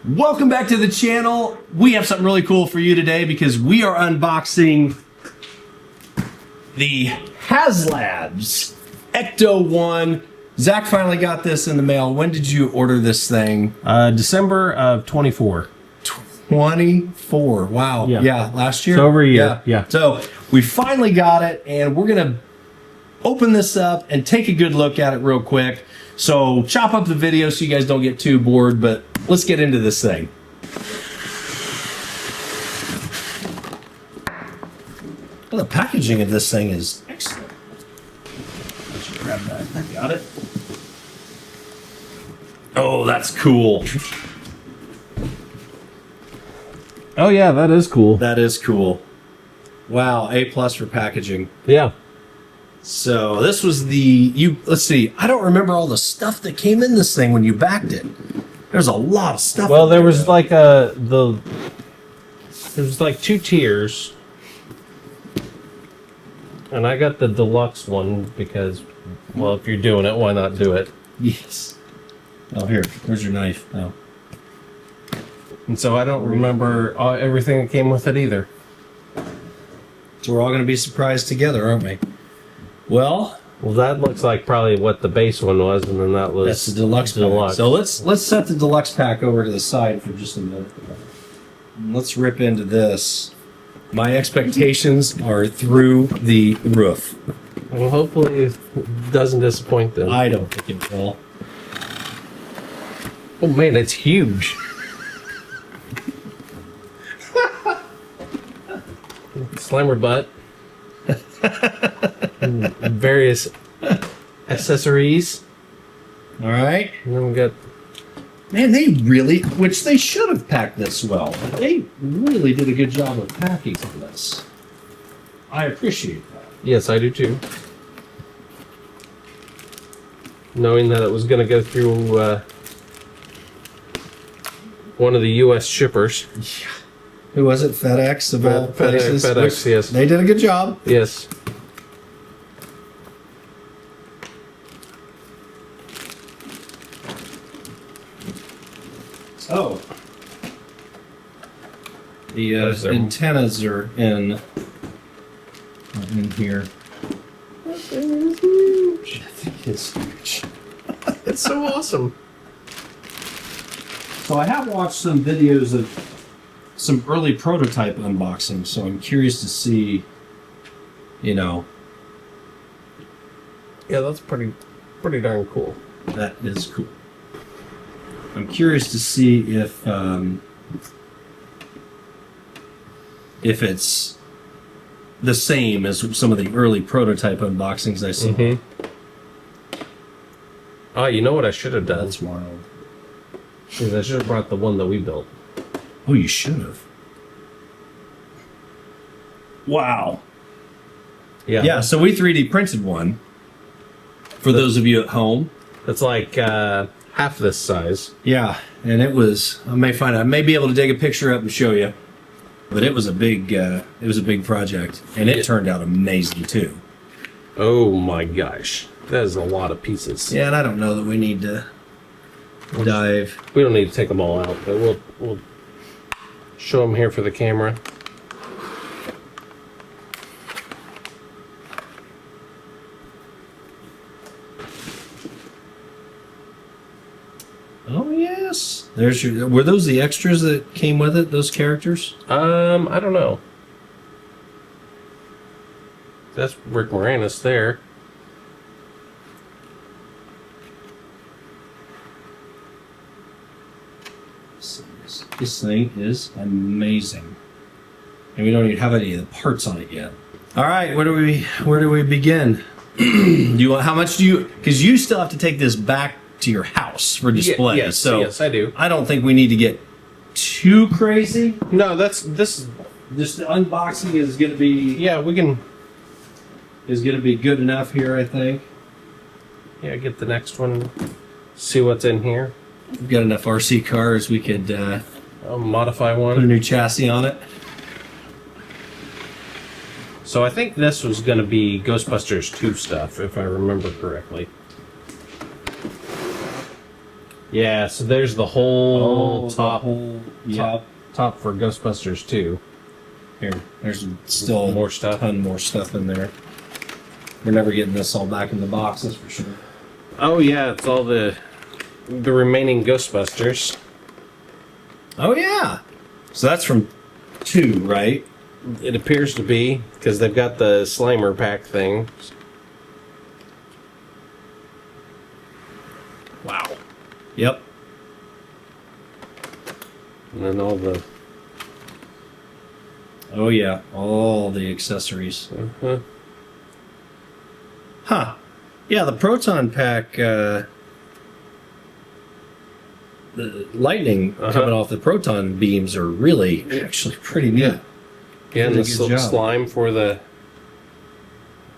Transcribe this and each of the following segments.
Welcome back to the channel. We have something really cool for you today because we are unboxing the HasLab's Ecto-1. Zach finally got this in the mail. When did you order this thing? December of 24. 24. Wow. Yeah, last year? So over a year. Yeah. So we finally got it, and we're going to open this up and take a good look at it real quick. So chop up the video so you guys don't get too bored, but let's get into this thing. Well, the packaging of this thing is excellent. I should grab that. I got it. Oh, that's cool. Oh yeah, that is cool. That is cool. Wow, A+ for packaging. Yeah. So this was let's see, I don't remember all the stuff that came in this thing when you backed it. There's a lot of stuff. Well, there was like there was like 2 tiers. And I got the deluxe one because, well, if you're doing it, why not do it? Yes. Oh, here's your knife. Oh. And so I don't remember everything that came with it either. So we're all going to be surprised together, aren't we? Well, that looks like probably what the base one was, and then that was that's the deluxe pack. So let's set the deluxe pack over to the side for just a minute. Let's rip into this. My expectations are through the roof. Well, hopefully it doesn't disappoint them. I don't think it will. Oh man, it's huge. Slimer butt. Various accessories. All right. And then we got... Man, which they should have packed this well. They really did a good job of packing this. I appreciate that. Yes, I do too. Knowing that it was going to go through one of the U.S. shippers. Yeah. Who was it? FedEx of all places? FedEx, yes. They did a good job. Yes. Oh. The antennas are in here. That thing is huge. I think it's huge. It's so awesome. So I have watched some videos of some early prototype unboxing, so I'm curious to see, Yeah, that's pretty darn cool. That is cool. I'm curious to see if it's the same as some of the early prototype unboxings I saw. Mm-hmm. Oh, you know what I should have done? That's wild. Is I should have brought the one that we built. Oh, you should have. Wow. Yeah. Yeah, so we 3D printed one. For those of you at home. It's like half this size. Yeah, and it was, I may be able to dig a picture up and show you. But it was a big project. And it turned out amazing too. Oh my gosh. That is a lot of pieces. Yeah, and I don't know that we need to dive. We don't need to take them all out, but we'll show them here for the camera. Oh yes. Were those the extras that came with it, those characters? I don't know. That's Rick Moranis there. This thing is amazing. And we don't even have any of the parts on it yet. All right, where do we begin? Because you still have to take this back to your house for display. Yes, I do. I don't think we need to get too crazy. No, this the unboxing is going to be is going to be good enough here, I think. Yeah, get the next one. See what's in here. We've got enough RC cars. We could I'll modify one. put a new chassis on it. So I think this was going to be Ghostbusters 2 stuff, if I remember correctly. Yeah, so there's the whole top yeah. top for Ghostbusters 2. Here, there's still More stuff. A ton more stuff in there. We're never getting this all back in the box, that's for sure. Oh yeah, it's all the remaining Ghostbusters. Oh yeah. So that's from 2, right? It appears to be, because they've got the Slimer pack thing. Wow. Yep. And then all the... Oh yeah, all the accessories. Uh-huh. Huh. Yeah, the proton pack, the lightning coming off the proton beams are really actually pretty neat. Yeah, and Really the good job. slime for the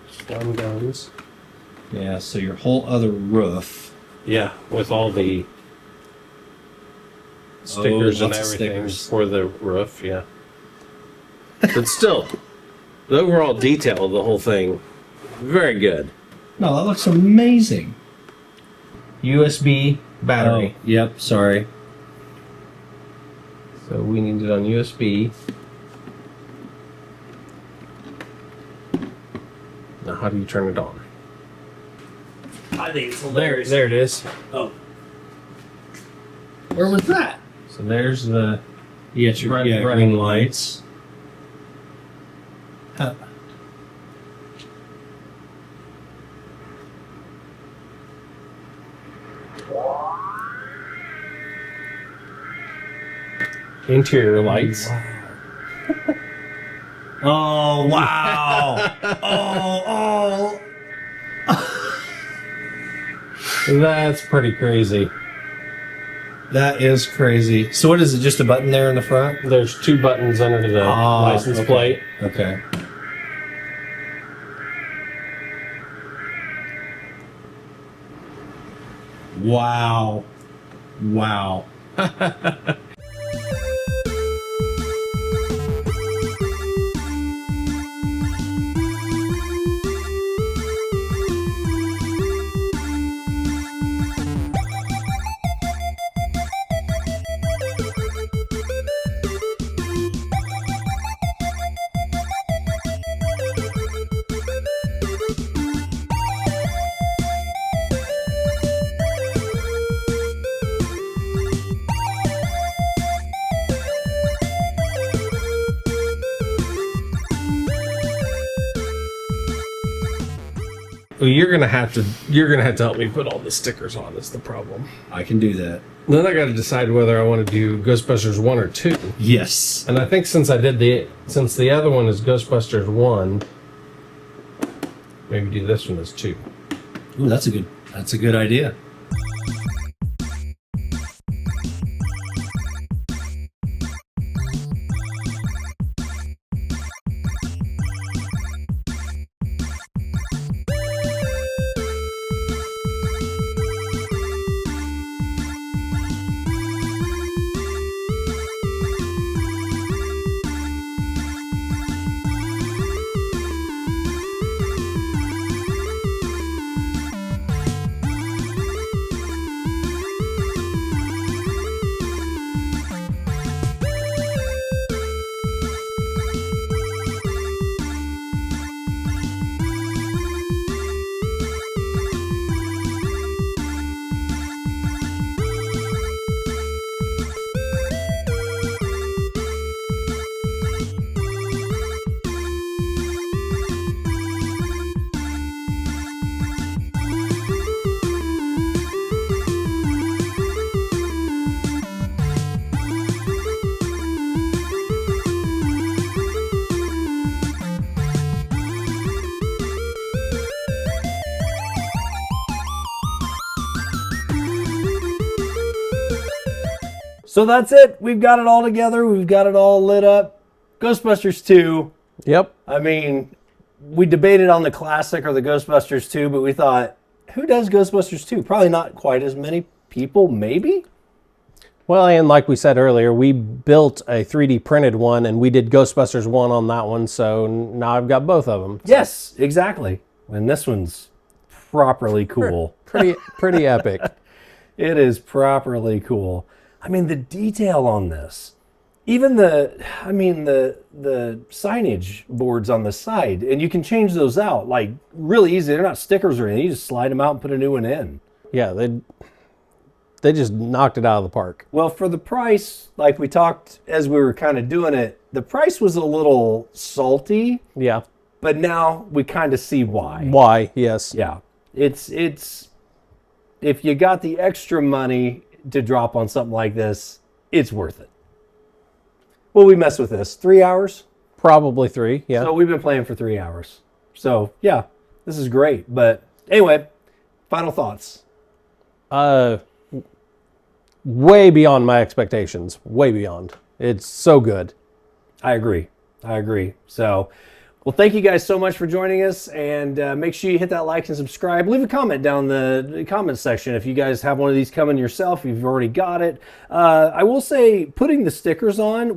slime guns. Yeah, so your whole other roof. Yeah, with all the stickers and lots of everything stickers. for the roof, yeah. But still, the overall detail of the whole thing, very good. No, that looks amazing. USB battery. Oh, yep, sorry. So we need it on USB. Now, how do you turn it on? I think it's There it is. Oh. Where was that? So there's the You got your green lights. Huh. interior lights. Oh, wow. oh. That's pretty crazy. That is crazy. So what is it, just a button there in the front? There's 2 buttons under the license okay. plate. Okay. Wow. Wow. Well, you're gonna have to help me put all the stickers on. Is the problem? I can do that. Then I got to decide whether I want to do Ghostbusters 1 or 2. Yes. And I think since the other one is Ghostbusters 1, maybe do this one as 2. Ooh, that's a good idea. So that's it. We've got it all together. We've got it all lit up. Ghostbusters 2. Yep. I mean, we debated on the classic or the Ghostbusters 2, but we thought, who does Ghostbusters 2? Probably not quite as many people, maybe? Well, and like we said earlier, we built a 3D printed one, and we did Ghostbusters 1 on that one, so now I've got both of them. Yes, exactly. And this one's properly cool. Pretty epic. It is properly cool. I mean, the detail on this, even the signage boards on the side, and you can change those out like really easy. They're not stickers or anything. You just slide them out and put a new one in. Yeah, they just knocked it out of the park. Well, for the price, like we talked as we were kind of doing it, the price was a little salty. Yeah. But now we kind of see why. Why? Yes. Yeah. It's if you got the extra money to drop on something like this, it's worth it. Well, we mess with this 3 hours. Probably 3. Yeah. So we've been playing for 3 hours. So yeah, this is great. But anyway, final thoughts. Way beyond my expectations. Way beyond. It's so good. I agree. So, well, thank you guys so much for joining us, and make sure you hit that like and subscribe. Leave a comment down the comment section if you guys have one of these coming yourself, if you've already got it. I will say, putting the stickers on,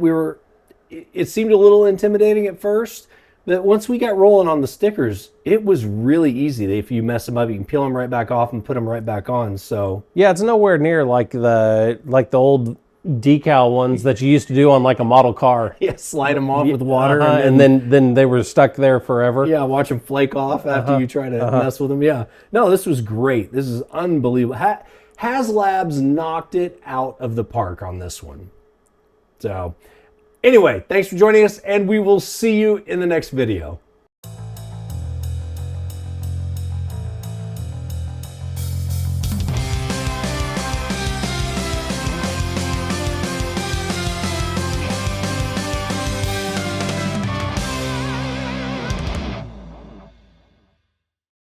it seemed a little intimidating at first, but once we got rolling on the stickers, it was really easy. If you mess them up, you can peel them right back off and put them right back on. So yeah, it's nowhere near like the old decal ones that you used to do on like a model car. yeah, slide them off with water, and then they were stuck there forever. Yeah, watch them flake off after you try to mess with them. Yeah, no, this was great. This is unbelievable. HasLab's knocked it out of the park on this one. So anyway, thanks for joining us, and we will see you in the next video.